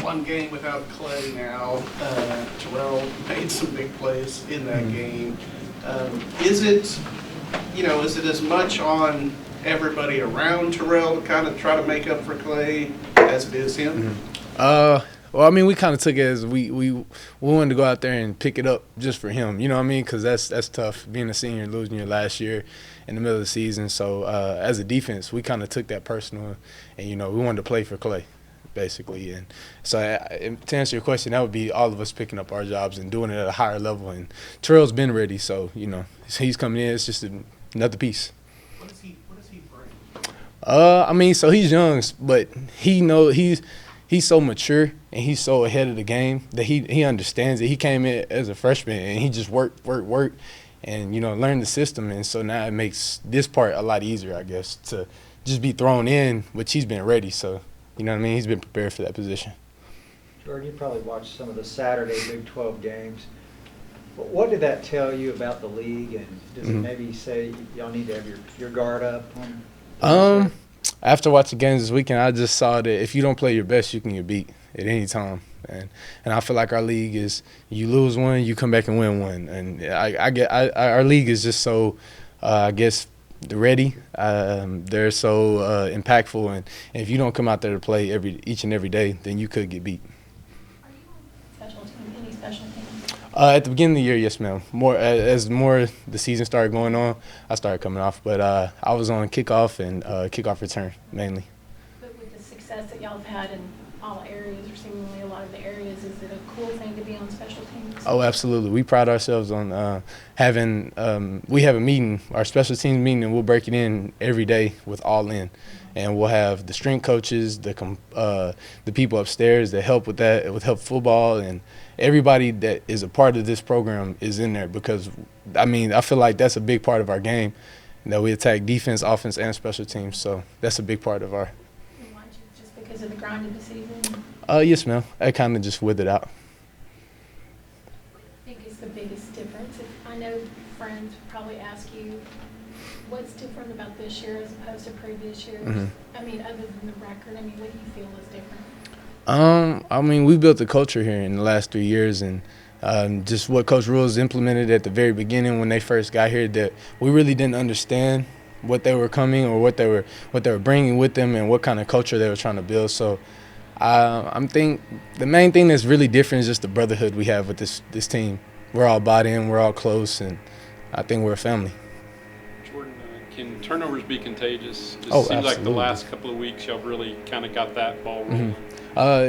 One game without Clay now. Terrell made some big plays in that game. Is it, is it as much on everybody around Terrell to kind of try to make up for Clay as it is him? Well, I mean, we kind of took it as we wanted to go out there and pick it up just for him. You know what I mean? Because that's tough, being a senior and losing your last year in the middle of the season. So as a defense, we kind of took that personal, and we wanted to play for Clay, basically. And so to answer your question, that would be all of us picking up our jobs and doing it at a higher level. And Terrell's been ready, so he's coming in. It's just another piece. What does he bring? I mean, so he's young, but he's so mature and he's so ahead of the game that he understands it. He came in as a freshman and he just worked, and learned the system. And so now it makes this part a lot easier, I guess, to just be thrown in, which he's been ready. So, you know what I mean? He's been prepared for that position. Jordan, you probably watched some of the Saturday Big 12 games. What did that tell you about the league, and does it maybe say y'all need to have your guard up? After watching games this weekend, I just saw that if you don't play your best, you can get beat at any time. And I feel like our league is, you lose one, you come back and win one. And our league is just so, I guess, ready. They're so impactful, and if you don't come out there to play each and every day, then you could get beat. Are you on special teams, any special teams? At the beginning of the year, yes, ma'am. As the season started going on, I started coming off. But I was on kickoff and kickoff return mainly. But with the success that y'all have had in all areas, or seemingly a lot of the areas, is it a cool thing to be on special teams? Oh, absolutely. We pride ourselves on having we have a meeting, our special teams meeting, and we'll break it in every day with all in. And we'll have the strength coaches, the people upstairs that help with that, with help football, and everybody that is a part of this program is in there because, I mean, I feel like that's a big part of our game, that we attack defense, offense, and special teams. So that's a big part of our. And why'd you, just because of the grind of the season? Yes, ma'am. I kind of just withered out. I think is the biggest difference. I know friends probably ask you, what's different about this year as opposed to previous years? I mean, other than the record, I mean, what do you feel is different? I mean, we built a culture here in the last 3 years, and just what Coach Rules implemented at the very beginning when they first got here, that we really didn't understand what they were coming or what they were bringing with them and what kind of culture they were trying to build. So I think the main thing that's really different is just the brotherhood we have with this team. We're all bought in, we're all close, and I think we're a family. Jordan, can turnovers be contagious? It Oh, seems like absolutely. the last couple of weeks y'all really kind of got that ball rolling.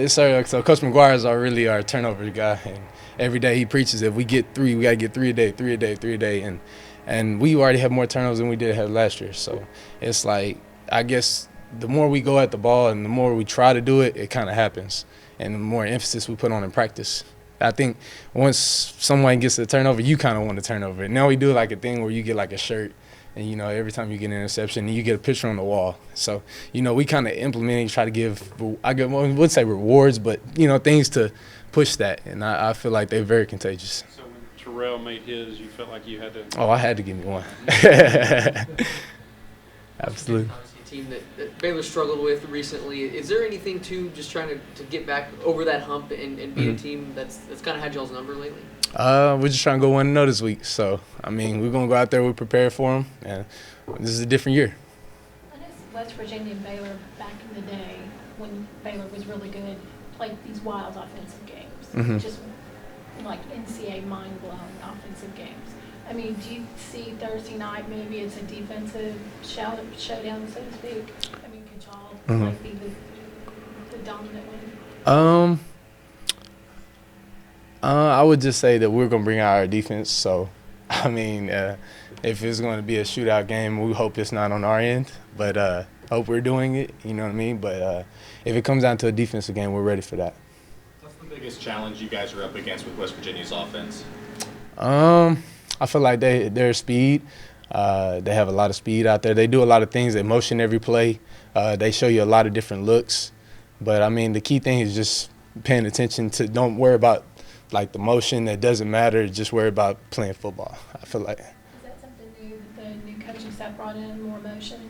So Coach McGuire is our turnover guy, and every day he preaches if we get three, we got to get three a day, and we already have more turnovers than we did have last year. So it's like, I guess the more we go at the ball and the more we try to do it, it kind of happens, and the more emphasis we put on in practice. I think once someone gets a turnover, you kind of want to turn over it. Now we do like a thing where you get like a shirt, and every time you get an interception, you get a picture on the wall. So we kind of implement and try to give, I wouldn't say rewards, but things to push that, and I feel like they're very contagious. So when Terrell made his, you felt like you had to. Oh, I had to give me one. Absolutely. Obviously, a team that Baylor struggled with recently. Is there anything to just trying to get back over that hump and be a team that's kind of had y'all's number lately? We're just trying to go 1-0 this week. So, I mean, we're going to go out there, we're prepared for them, and this is a different year. I know West Virginia and Baylor back in the day, when Baylor was really good, played these wild offensive games. Just like NCAA mind-blowing offensive games. I mean, do you see Thursday night maybe it's a defensive showdown, so to speak? I mean, could y'all like be the dominant one? I would just say that we're going to bring out our defense. So, I mean, if it's going to be a shootout game, we hope it's not on our end. But hope we're doing it, you know what I mean? But if it comes down to a defensive game, we're ready for that. What's the biggest challenge you guys are up against with West Virginia's offense? I feel like their speed. They have a lot of speed out there. They do a lot of things. They motion every play. They show you a lot of different looks. But, I mean, the key thing is just paying attention to, don't worry about like the motion. That doesn't matter. Just worry about playing football, I feel like. Is that something new that the new coaching staff brought in, more motion?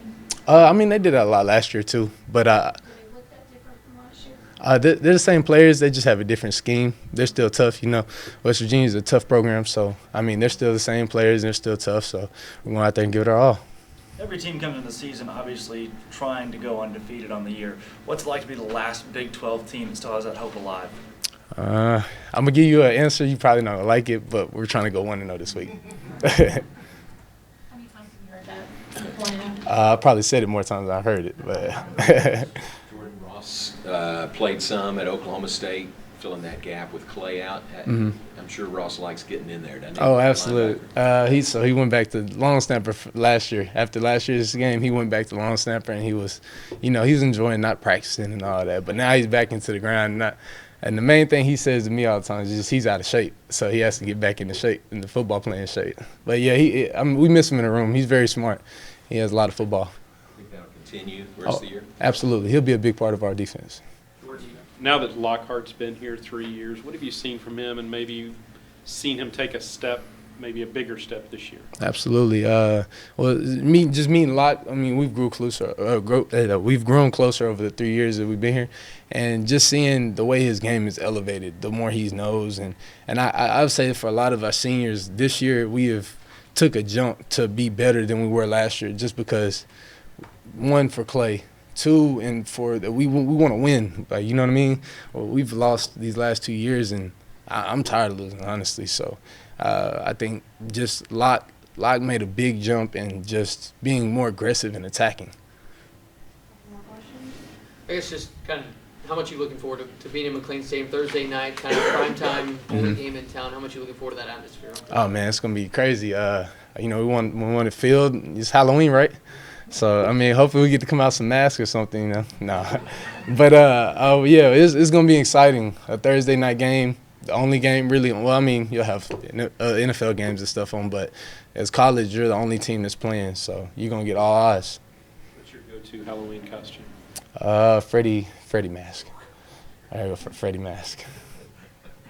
I mean, they did that a lot last year too. But Did it look that different from last year? They're the same players. They just have a different scheme. They're still tough. You know, West Virginia's a tough program. So, I mean, they're still the same players, and they're still tough. So we're going out there and give it our all. Every team comes in the season obviously trying to go undefeated on the year. What's it like to be the last Big 12 team that still has that hope alive? I'm going to give you an answer. You probably not going to like it, but we're trying to go 1-0 this week. How many times have you heard that in the plan? I probably said it more times than I heard it. But Jordan Ross played some at Oklahoma State, filling that gap with Clay out. Mhm. I'm sure Ross likes getting in there, doesn't he? Oh, absolutely. He went back to long snapper last year. After last year's game, he went back to long snapper, and he was enjoying not practicing and all that. But now he's back into the grind. And the main thing he says to me all the time is just he's out of shape, so he has to get back into shape, in the football playing shape. But yeah, we miss him in the room. He's very smart. He has a lot of football. I think that'll continue the rest of the year. Absolutely, he'll be a big part of our defense. Now that Lockhart's been here 3 years, what have you seen from him, and maybe you've seen him take a step, maybe a bigger step this year? Absolutely. Meeting Locke. I mean, we've grown closer over the 3 years that we've been here, and just seeing the way his game is elevated, the more he knows, and I would say for a lot of our seniors this year, we have took a jump to be better than we were last year, just because one, for Clay. Two, and we want to win. Like, you know what I mean? Well, we've lost these last 2 years, and I'm tired of losing, honestly. So I think just Locke made a big jump in just being more aggressive and attacking. More questions? I guess just kind of how much you looking forward to being in McLean Stadium Thursday night, kind of prime time, only game in town. How much you looking forward to that atmosphere? Oh man, it's gonna be crazy. We want a field. It's Halloween, right? So, I mean, hopefully we get to come out some masks or something, you know. No. But, yeah, it's going to be exciting. A Thursday night game, the only game really – well, I mean, you'll have NFL games and stuff on, but as college, you're the only team that's playing, so you're going to get all eyes. What's your go-to Halloween costume? Freddy mask. I go for Freddy mask.